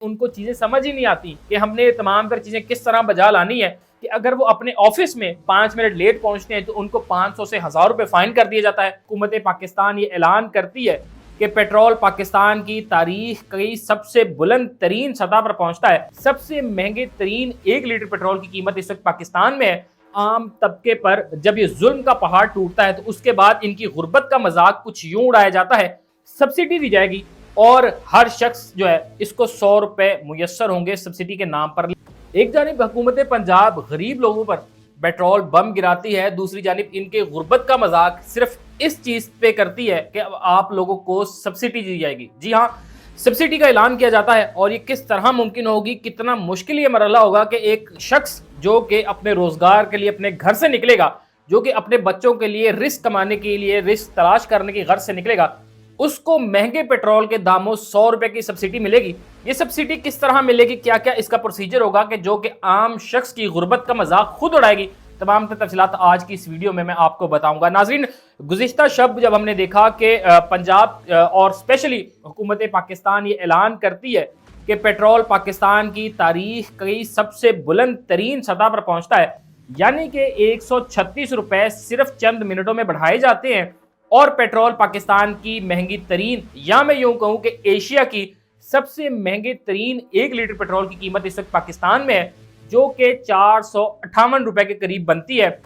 उनको चीजें समझ ही नहीं आती कि हमने तमाम तर चीजें किस तरह बजा लानी है कि अगर वो अपने ऑफिस में 5 मिनट लेट पहुंचते हैं तो उनको 500 से 1000 रुपए फाइन कर दिया जाता है। हुकूमत पाकिस्तान ये ऐलान करती है कि पेट्रोल पाकिस्तान की तारीख की सबसे बुलंद तरीन सतह पर पहुंचता है। सबसे महंगे तरीन 1 लीटर पेट्रोल की कीमत इस वक्त पाकिस्तान में है। आम तबके पर जब ये जुल्म का पहाड़ टूटता है तो उसके बाद इनकी गुर्बत का मजाक कुछ यूं उड़ाया जाता है, सब्सिडी दी जाएगी और हर शख्स जो है इसको 100 रुपए मुयस्सर होंगे सब्सिडी के नाम पर। एक जानिब हुकूमत पंजाब गरीब लोगों पर पेट्रोल बम गिराती है, दूसरी जानिब इनके गुर्बत का मजाक सिर्फ इस चीज पे करती है कि अब आप लोगों को सब्सिडी दी जाएगी। जी हाँ, सब्सिडी का ऐलान किया जाता है और ये किस तरह मुमकिन होगी, कितना मुश्किल ये मरहला होगा कि एक शख्स जो कि अपने रोजगार के लिए अपने घर से निकलेगा, जो कि अपने बच्चों के लिए रिस्क कमाने के लिए रिस्क तलाश करने की गर्ज से निकलेगा, उसको महंगे पेट्रोल के दामों 100 रुपए की सब्सिडी मिलेगी। ये सब्सिडी किस तरह मिलेगी, क्या क्या इसका प्रोसीजर होगा कि जो कि आम शख्स की गुर्बत का मजाक खुद उड़ाएगी, तमाम तफसीलात आज की इस वीडियो में मैं आपको बताऊंगा। नाजरीन, गुज़िश्ता शब जब हमने देखा कि पंजाब और स्पेशली हुकूमत पाकिस्तान ये ऐलान करती है कि पेट्रोल पाकिस्तान की तारीख की सबसे बुलंद तरीन सतह पर पहुंचता है, यानी कि 136 रुपए सिर्फ चंद मिनटों में बढ़ाए जाते हैं और पेट्रोल पाकिस्तान की महंगी तरीन, या मैं यूं कहूं कि एशिया की सबसे महंगे तरीन 1 लीटर पेट्रोल की कीमत इस वक्त पाकिस्तान में है, जो कि 458 रुपए के करीब बनती है।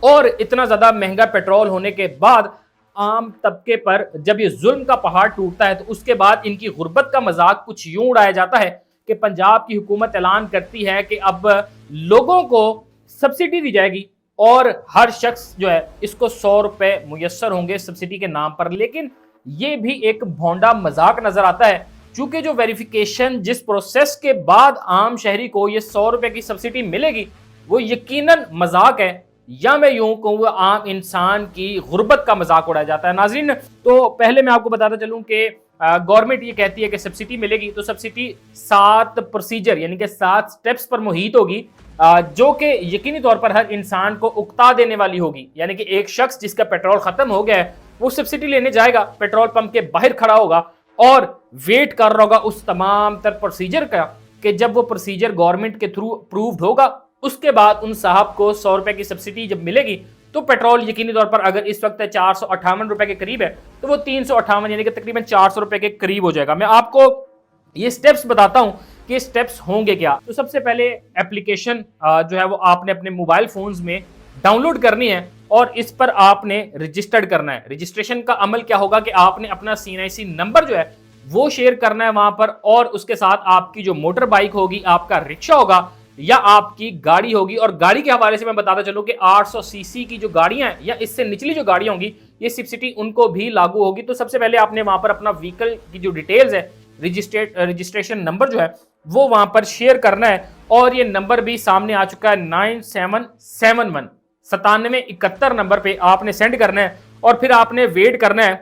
और इतना ज्यादा महंगा पेट्रोल होने के बाद आम तबके पर जब ये जुल्म का पहाड़ टूटता है तो उसके बाद इनकी गुर्बत का मजाक कुछ यूं उड़ाया जाता है कि पंजाब की हुकूमत ऐलान करती है कि अब लोगों को सब्सिडी दी जाएगी और हर शख्स जो है इसको 100 रुपए मुयस्सर होंगे सब्सिडी के नाम पर। लेकिन ये भी एक भोंडा मजाक नजर आता है, चूंकि जो वेरिफिकेशन जिस प्रोसेस के बाद आम शहरी को ये 100 रुपए की सब्सिडी मिलेगी वो यकीनन मजाक है, या मैं यूं कहूँ आम इंसान की गुर्बत का मजाक उड़ाया जाता है। नाज़रीन, तो पहले मैं आपको बताता चलूं कि गवर्नमेंट ये कहती है कि सब्सिडी मिलेगी, तो सब्सिडी 7 प्रोसीजर यानी कि 7 स्टेप्स पर मुहित होगी, जो कि यकीनी तौर पर हर इंसान को उकता देने वाली होगी। यानी कि एक शख्स जिसका पेट्रोल खत्म हो गया है वो सब्सिडी लेने जाएगा, पेट्रोल पंप के बाहर खड़ा होगा और वेट कर रहा होगा उस तमाम तर प्रोसीजर का कि जब वो प्रोसीजर गवर्नमेंट के थ्रू अप्रूव्ड होगा उसके बाद उन साहब को 100 रुपए की सब्सिडी जब मिलेगी तो पेट्रोल यकीनी तौर पर अगर इस वक्त 458 रुपए के करीब है तो वो 358 यानी कि तकरीबन 400 रुपए के करीब हो जाएगा। मैं आपको ये स्टेप्स बताता हूं कि स्टेप्स होंगे क्या। तो सबसे पहले एप्लीकेशन जो है वो आपने अपने मोबाइल फोन्स में डाउनलोड करनी है और इस पर आपने रजिस्टर्ड करना है। रजिस्ट्रेशन का अमल क्या होगा कि आपने अपना CNIC नंबर जो है वो शेयर करना है वहां पर, और उसके साथ आपकी जो मोटर बाइक होगी, आपका रिक्शा होगा या आपकी गाड़ी होगी। और गाड़ी के हवाले से मैं बताता चलूं कि 800 सीसी की जो गाड़ियां हैं या इससे निचली जो गाड़ियां होंगी ये सब्सिडी उनको भी लागू होगी। तो सबसे पहले आपने वहां पर अपना व्हीकल की जो डिटेल्स है, रजिस्ट्रेशन नंबर जो है वो वहां पर शेयर करना है, और ये नंबर भी सामने आ चुका है 9771 9771 नंबर पे आपने सेंड करना है और फिर आपने वेट करना है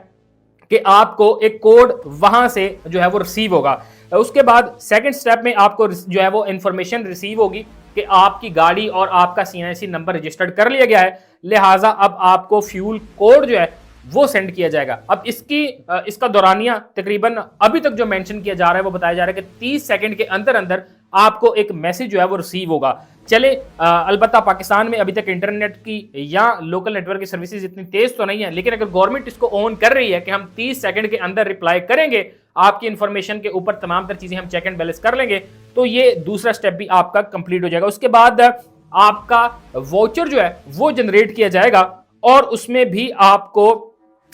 कि आपको एक कोड वहां से जो है वो रिसीव होगा। उसके बाद सेकंड स्टेप में आपको जो है वो इंफॉर्मेशन रिसीव होगी कि आपकी गाड़ी और आपका CNIC नंबर रजिस्टर्ड कर लिया गया है, लिहाजा अब आपको फ्यूल कोड जो है वो सेंड किया जाएगा। अब इसका दौरानिया तकरीबन अभी तक जो मेंशन किया जा रहा है वो बताया जा रहा है कि 30 सेकंड के अंदर अंदर आपको एक मैसेज जो है वो रिसीव होगा। चले अलबत्ता पाकिस्तान में अभी तक इंटरनेट की या लोकल नेटवर्क की सर्विसेज इतनी तेज तो नहीं है, लेकिन अगर गवर्नमेंट इसको ऑन कर रही है कि हम 30 सेकंड के अंदर रिप्लाई करेंगे, आपकी इंफॉर्मेशन के ऊपर तमाम तर चीजें हम चेक एंड बैलेंस कर लेंगे, तो ये दूसरा स्टेप भी आपका कंप्लीट हो जाएगा। उसके बाद आपका वाउचर जो है वो जनरेट किया जाएगा और उसमें भी आपको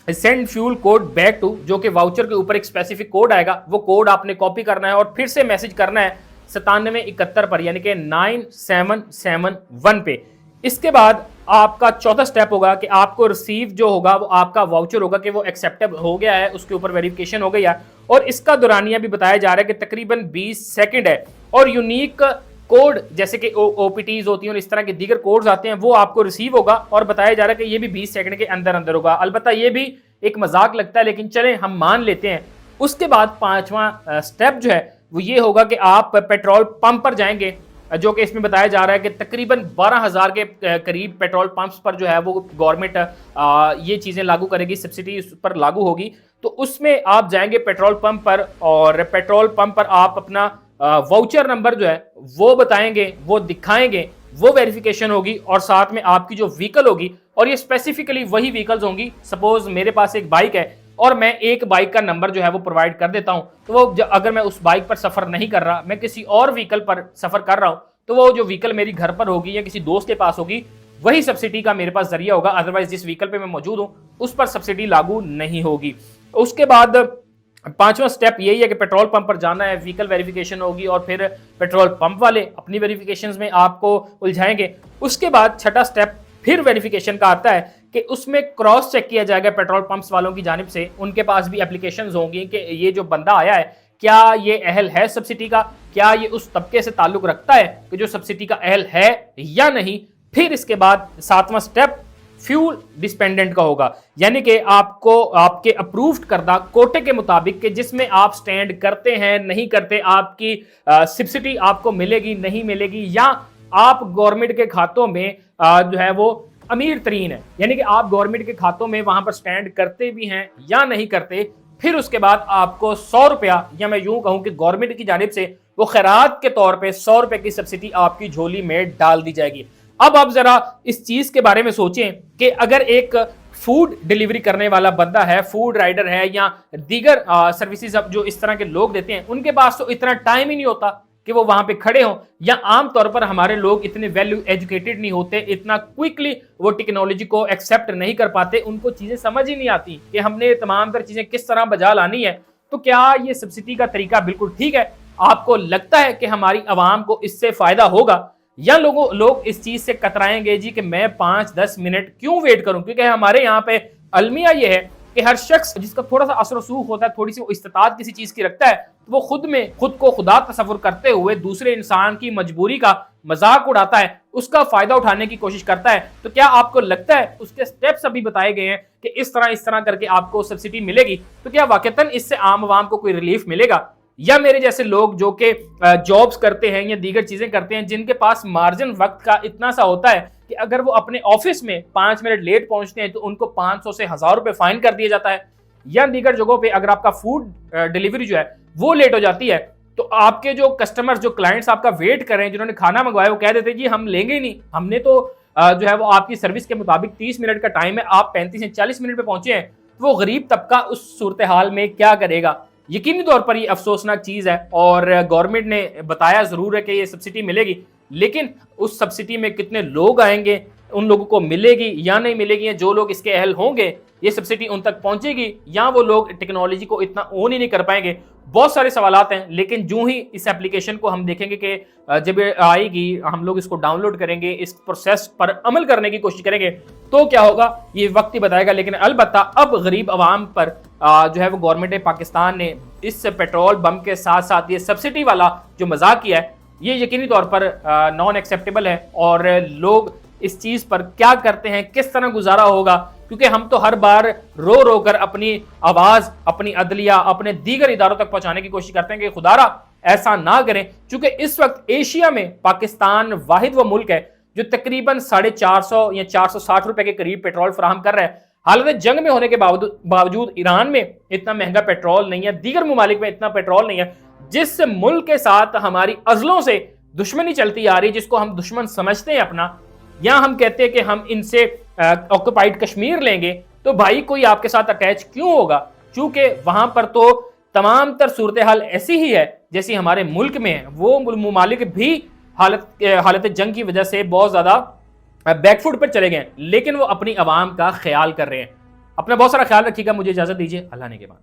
send fuel code back to, जो कि वाउचर के ऊपर एक स्पेसिफिक कोड आएगा, वो कोड आपने कॉपी करना है और फिर से मैसेज करना है 9771 पर यानी कि 9771 पे। इसके बाद आपका चौथा स्टेप होगा कि आपको रिसीव जो होगा वो आपका वाउचर होगा कि वो एक्सेप्टेबल हो गया है, उसके ऊपर वेरिफिकेशन हो गई है, और इसका दौरानिया भी बताया जा रहा है कि तकरीबन 20 सेकंड है। और यूनिक कोड जैसे कि OPTs होती हैं और इस तरह के दीगर कोड्स आते हैं वो आपको रिसीव होगा और बताया जा रहा है कि ये भी 20 सेकंड के अंदर अंदर होगा। अलबत्ता ये भी एक मजाक लगता है, लेकिन चलें हम मान लेते हैं। उसके बाद पांचवा स्टेप जो है वो ये होगा कि आप पेट्रोल पंप पर जाएंगे, जो कि इसमें बताया जा रहा है कि तकरीबन 12,000 के करीब पेट्रोल पंप्स पर जो है वो गवर्नमेंट ये चीज़ें लागू करेगी, सब्सिडी उस पर लागू होगी। तो उसमें आप जाएंगे पेट्रोल पंप पर और पेट्रोल पंप पर आप अपना वाउचर नंबर जो है वो बताएंगे, वो दिखाएंगे, वो वेरिफिकेशन होगी और साथ में आपकी जो व्हीकल होगी, और ये स्पेसिफिकली वही व्हीकल्स होंगी। सपोज मेरे पास एक बाइक है और मैं एक बाइक का नंबर जो है वो प्रोवाइड कर देता हूं, तो वो अगर मैं उस बाइक पर सफर नहीं कर रहा, मैं किसी और व्हीकल पर सफर कर रहा हूं, तो वो जो व्हीकल मेरी घर पर होगी या किसी दोस्त के पास होगी, वही सब्सिडी का मेरे पास जरिया होगा। अदरवाइज जिस व्हीकल पे मैं मौजूद हूं उस पर सब्सिडी लागू नहीं होगी। उसके बाद पांचवा स्टेप यही है कि पेट्रोल पंप पर जाना है, व्हीकल वेरिफिकेशन होगी और फिर पेट्रोल पंप वाले अपनी वेरिफिकेशंस में आपको उलझाएंगे। उसके बाद छठा स्टेप फिर वेरिफिकेशन का आता है कि उसमें क्रॉस चेक किया जाएगा पेट्रोल पंप्स वालों की जानिब से। उनके पास भी एप्लीकेशंस होंगी कि ये जो बंदा आया है क्या ये अहल है सब्सिडी का, क्या ये उस तबके से ताल्लुक रखता है कि जो सब्सिडी का अहल है या नहीं। फिर इसके बाद सातवां स्टेप फ्यूल डिस्पेंडेंट का होगा, यानी कि आपको आपके अप्रूव्ड करदा कोटे के मुताबिक के जिसमें आप स्टैंड करते हैं नहीं करते, आपकी सब्सिडी आपको मिलेगी नहीं मिलेगी, या आप गवर्नमेंट के खातों में जो है वो अमीर तरीन है, यानी कि आप गवर्नमेंट के खातों में वहां पर स्टैंड करते भी हैं या नहीं करते। फिर उसके बाद आपको 100 रुपया, या मैं यूं कहूं कि गवर्नमेंट की जानिब से वो खैरात के तौर पे 100 रुपए की सब्सिडी आपकी झोली में डाल दी जाएगी। अब आप जरा इस चीज के बारे में सोचें कि अगर एक फूड डिलीवरी करने वाला बंदा है, फूड राइडर है या दीगर सर्विसेज अब जो इस तरह के लोग देते हैं, उनके पास तो इतना टाइम ही नहीं होता कि वो वहां पे खड़े हों, या आम तौर पर हमारे लोग इतने वैल्यू एजुकेटेड नहीं होते, इतना क्विकली वो टेक्नोलॉजी को एक्सेप्ट नहीं कर पाते, उनको चीजें समझ ही नहीं आती कि हमने तमाम तर चीजें किस तरह बजा लानी है। तो क्या ये सब्सिडी का तरीका बिल्कुल ठीक है? आपको लगता है कि हमारी आवाम को इससे फायदा होगा, या लोग इस चीज से कतराएंगे जी कि मैं 5-10 मिनट क्यों वेट करूं? क्योंकि हमारे यहाँ पे अलमिया ये है कि हर शख्स जिसका थोड़ा सा असर रसूख होता है, थोड़ी सी वो इस्तात किसी चीज की रखता है, तो वो खुद को खुदा तसव्वुर करते हुए दूसरे इंसान की मजबूरी का मजाक उड़ाता है, उसका फायदा उठाने की कोशिश करता है। तो क्या आपको लगता है उसके स्टेप्स अभी बताए गए हैं कि इस तरह करके आपको सब्सिडी मिलेगी, तो क्या वाकईतन इससे आम आवाम को कोई रिलीफ मिलेगा? या मेरे जैसे लोग जो कि जॉब्स करते हैं या दीगर चीजें करते हैं, जिनके पास मार्जिन वक्त का इतना सा होता है कि अगर वो अपने ऑफिस में 5 मिनट लेट पहुंचते हैं तो उनको 500 से 1000 रुपए फाइन कर दिया जाता है, या दीगर जगहों पे अगर आपका फूड डिलीवरी जो है वो लेट हो जाती है, तो आपके जो कस्टमर्स, जो क्लाइंट्स आपका वेट कर रहे हैं, जिन्होंने खाना मंगवाया, वो कह देते हैं जी हम लेंगे ही नहीं, हमने तो जो है वो आपकी सर्विस के मुताबिक 30 मिनट का टाइम है, आप 35 या 40 मिनट पे पहुंचे हैं। तो वो गरीब तबका उस सूरत हाल में क्या करेगा? यकीनी तौर पर ये अफसोसनाक चीज है, और गवर्नमेंट ने बताया जरूर है कि ये सब्सिडी मिलेगी, लेकिन उस सब्सिडी में कितने लोग आएंगे, उन लोगों को मिलेगी या नहीं मिलेगी, या जो लोग इसके अहल होंगे ये सब्सिडी उन तक पहुंचेगी, या वो लोग टेक्नोलॉजी को इतना ओन ही नहीं कर पाएंगे? बहुत सारे सवालात हैं। लेकिन जो ही इस एप्लीकेशन को हम देखेंगे कि जब आएगी, हम लोग इसको डाउनलोड करेंगे, इस प्रोसेस पर अमल करने की कोशिश करेंगे, तो क्या होगा ये वक्त ही बताएगा। लेकिन अलबत्ता अब गरीब आवाम पर जो है वो गवर्नमेंट पाकिस्तान ने इस पेट्रोल बम के साथ साथ ये सब्सिडी वाला जो मजाक किया है, ये यकीनी तौर पर नॉन एक्सेप्टेबल है। और लोग इस चीज पर क्या करते हैं, किस तरह गुजारा होगा, क्योंकि हम तो हर बार रो रो कर अपनी आवाज अपनी अदलिया अपने दीगर इदारों तक पहुंचाने की कोशिश करते हैं कि खुदारा ऐसा ना करें, क्योंकि इस वक्त एशिया में पाकिस्तान वाहिद वो मुल्क है जो तकरीबन 450 या 460 रुपए के करीब पेट्रोल फराहम कर रहा है। हालांकि जंग में होने के बावजूद ईरान में इतना महंगा पेट्रोल नहीं है, दीगर मुमालिक में इतना पेट्रोल नहीं है। जिस मुल्क के साथ हमारी अजलों से दुश्मनी चलती आ रही, जिसको हम दुश्मन समझते हैं अपना, या हम कहते हैं कि हम इनसे ऑक्युपाइड कश्मीर लेंगे, तो भाई कोई आपके साथ अटैच क्यों होगा? क्योंकि वहां पर तो तमाम तर सूरत हाल ऐसी ही है जैसी हमारे मुल्क में है। वो मुमालिक भी हालत जंग की वजह से बहुत ज्यादा बैकफुट पर चले गए, लेकिन वो अपनी आवाम का ख्याल कर रहे हैं। अपना बहुत सारा ख्याल रखिएगा। मुझे इजाजत दीजिए, अल्लाह ने के बाद।